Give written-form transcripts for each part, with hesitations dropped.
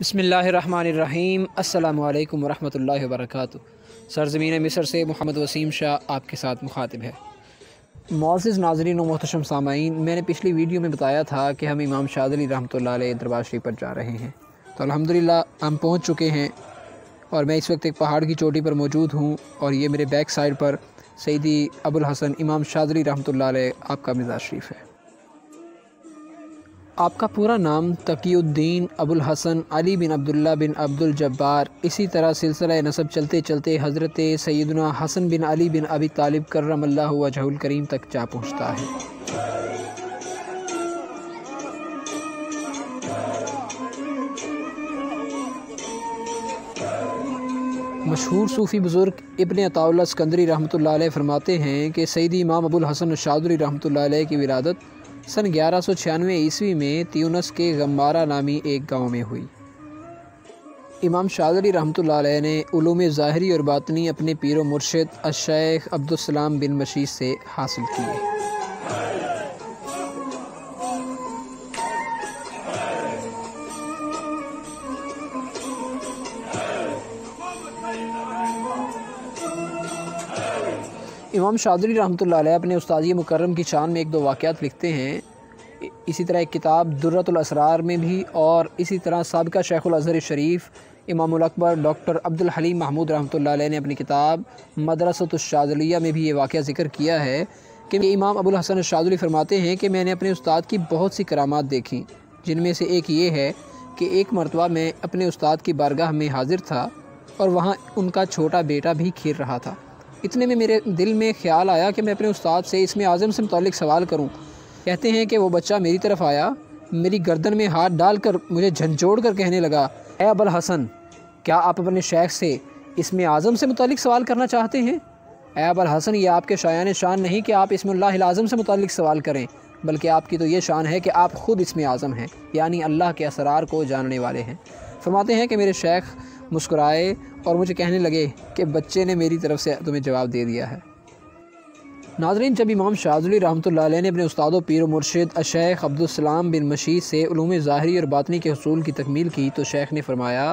बिस्मिल्लाहिर्रहमानिर्रहीम। अस्सलाम वालेकुम वरहमतुल्लाहि वबरकातुहू। सरज़मीन मिस्र से मोहम्मद वसीम शाह आपके साथ मुखातिब है। मुअज़्ज़िज़ नाज़रीन व मोहतरम सामाईन, मैंने पिछली वीडियो में बताया था कि हम इमाम शाज़ली रहमतुल्लाह अलैह दरबार शरीफ पर जा रहे हैं। तो अल्हम्दुलिल्लाह हम पहुँच चुके हैं और मैं इस वक्त एक पहाड़ की चोटी पर मौजूद हूँ और ये मेरे बैक साइड पर सैयदी अबुल हसन इमाम शाज़ली रहमतुल्लाह अलैह आपका मिज़ार शरीफ है। आपका पूरा नाम तक़ीउद्दीन अबुल हसन अली बिन अब्दुल्ला बिन अब्दुल जब्बार, इसी तरह सिलसिला नसब चलते चलते हज़रत सैयदना हसन बिन अली बिन अबी तालिब कर्रमल्लाहु वजहुल करीम तक जा पहुँचता है। मशहूर सूफ़ी बुज़ुर्ग इब्न अताउल्लाह सिकंदरी रहमतुल्लाह अलैह फरमाते हैं कि सैयदी इमाम अबुल हसन शाज़ली रहमतुल्लाह अलैह की विलादत सन 1196 ईस्वी में त्यूनस के गम्बारा नामी एक गांव में हुई। इमाम शाज़ली रहमतुल्लाह अलैह ने उलूम ज़ाहिरी और बातनी अपने पीर व मुर्शिद अश-शेख अब्दुस्सलाम बिन मशीद से हासिल किए। इमाम शाज़ली रहमतुल्लाह अलैह अपने उस्तादी मुकर्रम की शान में एक दो वाक़यात लिखते हैं। इसी तरह एक किताब दुर्रतुल असरार में भी और इसी तरह साबिक़ा शेखुल अज़हर शरीफ इमामुल अकबर डॉक्टर अब्दुल हलीम महमूद रहमतुल्लाह अलैह ने अपनी किताब मदरसतुश शाज़लिया में भी ये वाक़या ज़िक्र किया है कि इमाम अबुल हसन शाज़ली फरमाते हैं कि मैंने अपने उस्ताद की बहुत सी करामात देखी, जिनमें से एक ये है कि एक मरतबा मैं अपने उस्ताद की बारगाह में हाज़िर था और वहाँ उनका छोटा बेटा भी खेल रहा था। इतने में मेरे दिल में ख़्याल आया कि मैं अपने उस्ताद से इसमें आज़म से मुताल्लिक़ सवाल करूं। कहते हैं कि वो बच्चा मेरी तरफ़ आया, मेरी गर्दन में हाथ डालकर मुझे झंझोड़ कर कहने लगा, ए अबुल हसन, क्या आप अपने शेख से इसमें आज़म से मुताल्लिक़ सवाल करना चाहते हैं? ए अबुल हसन, ये आपके शायान शान नहीं कि आप इस्मुल्लाहिल आज़म से मुताल्लिक़ सवाल करें, बल्कि आपकी तो ये शान है कि आप ख़ुद इसमें आज़म हैं, यानी अल्लाह के असरार को जानने वाले हैं। फरमाते हैं कि मेरे शेख मुस्कुराए और मुझे कहने लगे कि बच्चे ने मेरी तरफ़ से तुम्हें जवाब दे दिया है। नाज़रीन, जब इमाम शाज़ली रहमतुल्लाह अलैह ने अपने उस्ताद पीर मुर्शिद शेख अब्दुस्सलाम बिन मशीद से उलूम ज़ाहिरी और बातनी के हुसूल की तकमील की तो शेख ने फरमाया,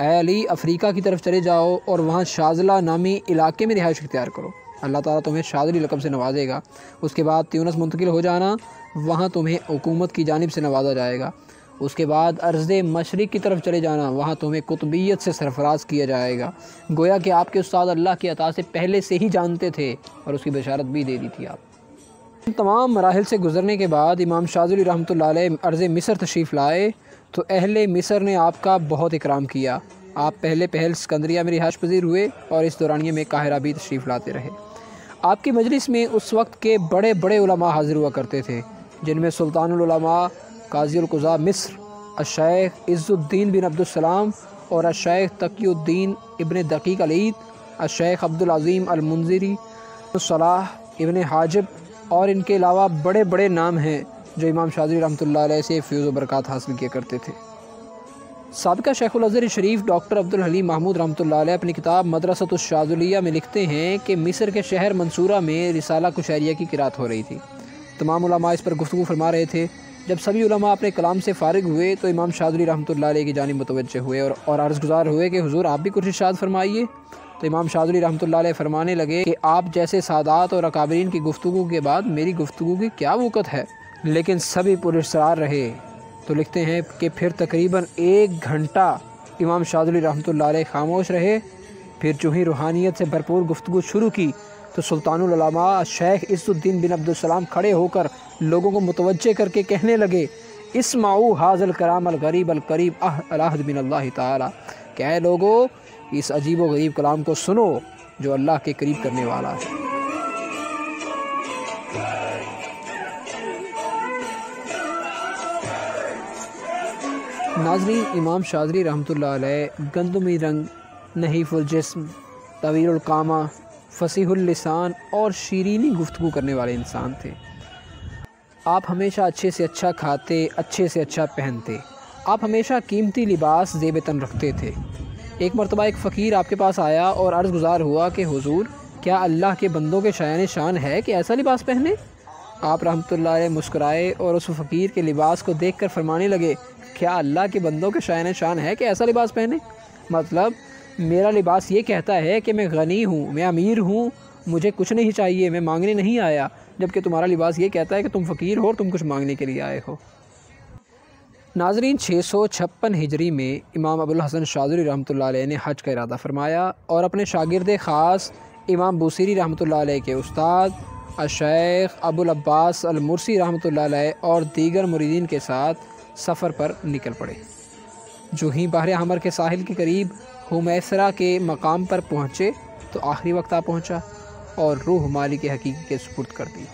ए अली, अफ़रीका की तरफ चले जाओ और वहाँ शाज़ला नामी इलाके में रिहाइश इख्तियार करो। अल्लाह ताला तुम्हें शाज़ली लक़ब से नवाजेगा। उसके बाद त्यूनस मुंतकिल हो जाना, वहाँ तुम्हें हुकूमत की जानिब से नवाजा जाएगा। उसके बाद अर्ज़े मशरिक़ की तरफ चले जाना, वहाँ तुम्हें कुतुबियत से सरफराज किया जाएगा। गोया कि आपके उस्ताद अल्लाह की अता से पहले से ही जानते थे और उसकी बशारत भी दे दी थी आप। तमाम मराहिल से गुज़रने के बाद इमाम शाज़ली रहमतुल्लाह अलैह अर्ज़े मिस्र तशरीफ़ लाए तो अहले मिस्र ने आपका बहुत इकराम किया। आप पहले पहल सिकंदरिया में रिहाइश पज़ीर हुए और इस दौरानिए में काहिरा भी तशरीफ़ लाते रहे। आपकी मजलिस में उस वक्त के बड़े बड़े उलमा हाज़िर हुआ करते थे, जिनमें सुल्तानुल उलमा काज़ी उल क़ुज़ा मिस्र अश-शेख इज़्ज़ुद्दीन बिन अब्दुस्सलाम और अश-शेख तक़ीउद्दीन इब्न दक़ीक़ अल-ईद, अश-शेख अब्दुल अज़ीम अल-मुंज़िरी, सलाह इब्न हाजिब और इनके अलावा बड़े बड़े नाम हैं जो इमाम शाज़ली रहमतुल्लाह अलैह से फ़ैज़ व बरक़ात हासिल किया करते थे। साबिक़ा शेखुल अज़हर शरीफ डॉक्टर अब्दुल हलीम महमूद रहमतुल्लाह अलैह अपनी किताब मदरसतुश शाज़लिया में लिखते हैं कि मिस्र के शहर मंसूरा में रिसाला कुशैरिया की क़िराअत हो रही थी। तमाम उलमा इस पर गुफ्तगू फरमा रहे थे। जब सभी उलमा अपने कलाम से फ़ारिग हुए तो इमाम शाज़ली रहमतुल्लाह अलैह की जानिब मुतवज्जे हुए और अर्ज़ गुज़ार हुए कि हुज़ूर आप भी कुछ इरशाद फरमाइए। तो इमाम शाज़ली रहमतुल्लाह अलैह फरमाने लगे कि आप जैसे सादात और अकाबरीन की गुफ्तगू के बाद मेरी गुफ्तगू की क्या वक़्त है। लेकिन सभी पुरस्कार रहे। तो लिखते हैं कि फिर तकरीबन 1 घंटा इमाम शाज़ली रहमतुल्लाह अलैह खामोश रहे। फिर जो ही रूहानियत से भरपूर गुफ्तगू शुरू की तो सुल्तानुल उलमा शेख इज़्ज़ुद्दीन बिन अब्दुस्सलाम खड़े होकर लोगों को मुतवज्जे करके कहने लगे, इस्माऊ हाज़ल कलाम अल गरीब अल करीब अल-अहद मिनल्लाहि ताला, क्या है लोगो, इस अजीब व गरीब कलाम को सुनो जो अल्लाह के करीब करने वाला है। नाज़रीन, इमाम शाज़ली रहमतुल्लाह अलैह गंदमी रंग, नहीफ़ुल जिस्म, तवीरुल कामा, फसीहुल लिसान और शीरीनी गुफ्तगू करने वाले इंसान थे। आप हमेशा अच्छे से अच्छा खाते, अच्छे से अच्छा पहनते। आप हमेशा कीमती लिबास ज़ेब तन रखते थे। एक मरतबा एक फ़कीर आपके पास आया और अर्ज़ गुज़ार हुआ कि हुज़ूर, क्या अल्लाह के बंदों के शायान शान है कि ऐसा लिबास पहने? आप रहमतुल्लाह अलैह मुस्कुराए और उस फ़कीर के लिबास को देखकर फरमाने लगे, کیا اللہ کے بندوں کے شائن شان ہے کہ ایسا لباس پہنے؟ مطلب میرا لباس یہ کہتا ہے کہ میں غنی ہوں، میں امیر ہوں، مجھے کچھ نہیں چاہیے، میں مانگنے نہیں آیا، جبکہ تمہارا لباس یہ کہتا ہے کہ تم فقیر ہو اور تم کچھ مانگنے کے لیے آئے ہو۔ ناظرین، 656 ہجری میں امام ابوالحسن شاذلی رحمۃ اللہ علیہ نے حج کا ارادہ فرمایا اور اپنے شاگرد خاص امام بوصیری رحمۃ اللہ علیہ کے استاد الشیخ ابوالعباس المرسی رحمۃ اللہ علیہ اور دیگر مریدین کے ساتھ سفر پر نکل پڑے۔ جو ہی بحر احمر کے ساحل کے قریب حمیسرہ کے مقام پر پہنچے تو آخری وقت آ پہنچا اور روح مالک حقیقی کے سپرد کر دی۔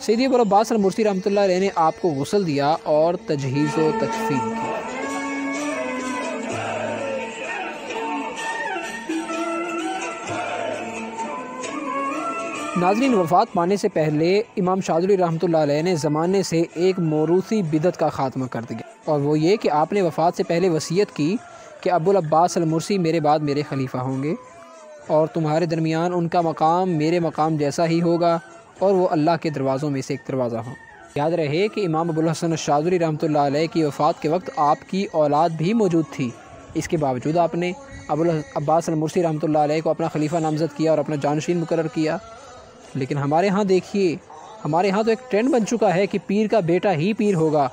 سیدی ابوالعباس المرسی رحمۃ اللہ علیہ نے آپ کو غسل دیا اور تجہیز و تکفین کی۔ ناظرین، وفات پانے سے پہلے امام شاذلی رحمۃ اللہ علیہ نے زمانے سے ایک موروثی بدعت کا خاتمہ کر دیا، اور وہ یہ کہ آپ نے وفات سے پہلے وصیت کی کہ ابوالعباس المرسی میرے بعد میرے خلیفہ ہوں گے اور تمہارے درمیان ان کا مقام میرے مقام جیسا ہی ہوگا اور وہ اللہ کے دروازوں میں سے ایک دروازہ ہو۔ یاد رہے کہ امام ابوالحسن الشاذلی رحمۃ اللہ علیہ کی وفات کے وقت آپ کی اولاد بھی موجود تھی، اس کے باوجود آپ نے ابوالعباس المرسی رحمۃ اللہ علیہ کو اپنا خلیفہ نامزد کیا اور اپنا جانشین مقرر کیا۔ لیکن ہمارے ہاں دیکھیے، ہمارے ہاں تو ایک ٹرینڈ بن چکا ہے کہ پیر کا بیٹا ہی پیر ہوگا،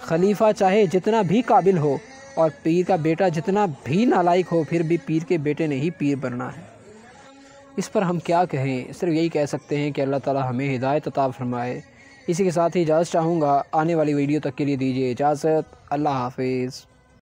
خلیفہ چاہے جتنا بھی قابل ہو اور پیر کا بیٹا جتنا بھی نالائق ہو، پھر بھی پیر کے بیٹے نے ہی پیر بننا ہے۔ اس پر ہم کیا کہیں؟ صرف یہی کہہ سکتے ہیں کہ اللہ تعالی ہمیں ہدایت عطا فرمائے۔ اسی کے ساتھ ہی اجازت چاہوں گا، آنے والی ویڈیو تک کے لیے دیجیے اجازت۔ اللہ حافظ۔